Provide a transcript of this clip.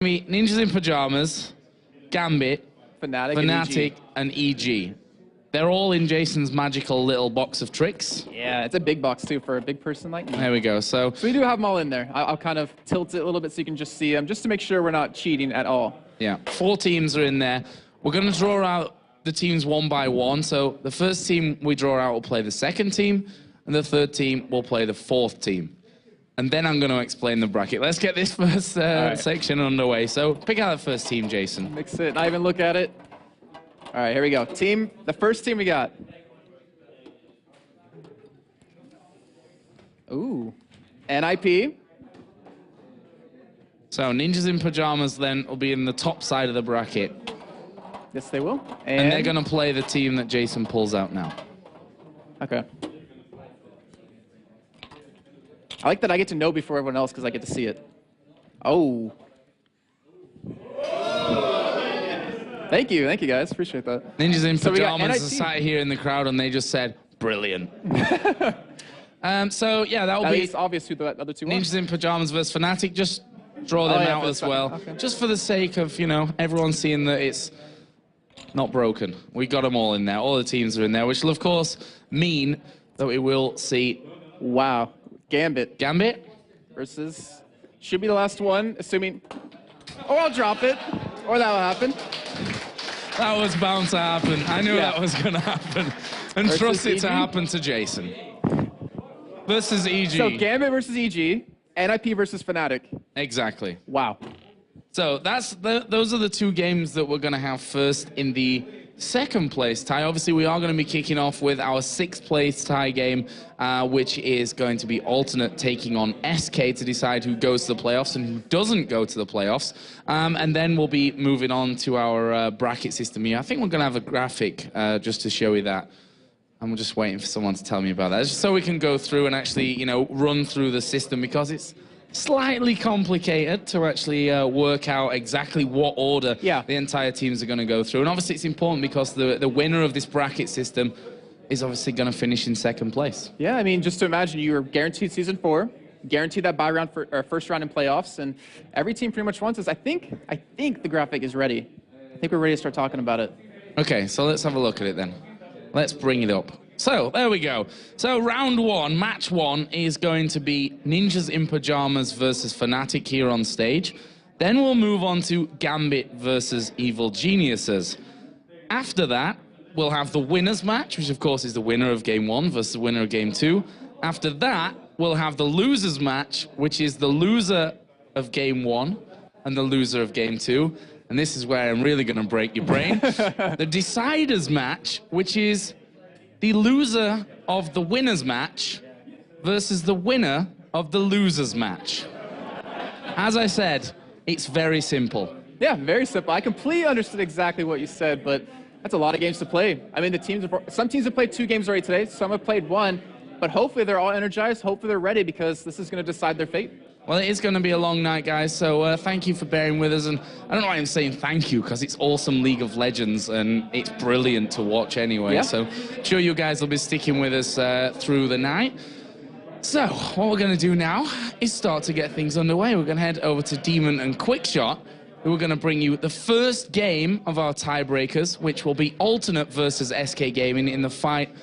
Ninjas in Pajamas, Gambit, Fnatic, and EG. They're all in Jason's magical little box of tricks. Yeah, it's a big box, too, for a big person like me. There we go. So we do have them all in there. I'll kind of tilt it a little bit so you can just see them, just to make sure we're not cheating at all. Yeah, 4 teams are in there. We're going to draw out the teams one by one. So the first team we draw out will play the second team, and the third team will play the fourth team. And then I'm going to explain the bracket. Let's get this first section underway. So pick out the first team, Jason. Mix it. Not even look at it. All right, here we go. The first team we got. Ooh. NIP. So Ninjas in Pajamas then will be in the top side of the bracket. Yes, they will. And they're going to play the team that Jason pulls out now. Okay. I like that I get to know before everyone else because I get to see it. Oh. Thank you guys. Appreciate that. Ninjas in Pajamas are sat here in the crowd and they just said, brilliant. So, yeah, that will be... It's obvious who the other two are. Ninjas in Pajamas versus Fnatic. Just draw them out as well. Okay. Just for the sake of, you know, everyone seeing that it's not broken. We got them all in there. All the teams are in there, which will, of course, mean that we will see... Wow. Gambit. Gambit? Versus... Should be the last one, assuming... Or I'll drop it. Or that'll happen. That was bound to happen. I knew that was going to happen. And versus trust it to happen to Jason. Versus EG. So Gambit versus EG, NIP versus Fnatic. Exactly. Wow. So those are the 2 games that we're going to have first in the second place tie. Obviously, we are going to be kicking off with our 6th place tie game, which is going to be alternate taking on SK to decide who goes to the playoffs and who doesn't go to the playoffs. And then we'll be moving on to our bracket system here. I think we're going to have a graphic just to show you that. I'm just waiting for someone to tell me about that, just so we can go through and actually, you know, run through the system, because it's slightly complicated to actually work out exactly what order the entire teams are going to go through. And obviously it's important because the winner of this bracket system is obviously going to finish in 2nd place. Yeah, I mean, just to imagine, you're guaranteed Season 4, guaranteed that bye round for first round in playoffs, and every team pretty much wants this. I think the graphic is ready. I think we're ready to start talking about it. Okay, so let's have a look at it then. Let's bring it up. So, there we go. So, round 1, match 1, is going to be Ninjas in Pajamas versus Fnatic here on stage. Then we'll move on to Gambit versus Evil Geniuses. After that, we'll have the winners match, which of course is the winner of Game 1 versus the winner of Game 2. After that, we'll have the losers match, which is the loser of Game 1 and the loser of Game 2. And this is where I'm really going to break your brain. The deciders match, which is the loser of the winners match versus the winner of the losers match. As I said, it's very simple. Yeah, very simple. I completely understood exactly what you said, but that's a lot of games to play. I mean, some teams have played 2 games already today, some have played 1, but hopefully they're all energized, hopefully they're ready, because this is going to decide their fate. Well, it is going to be a long night, guys, so thank you for bearing with us. And I don't know why I'm saying thank you, because it's awesome League of Legends, and it's brilliant to watch anyway. Yeah. So I'm sure you guys will be sticking with us through the night. So what we're going to do now is start to get things underway. We're going to head over to Demon and Quickshot, who are going to bring you the first game of our tiebreakers, which will be alternate versus SK Gaming in the fight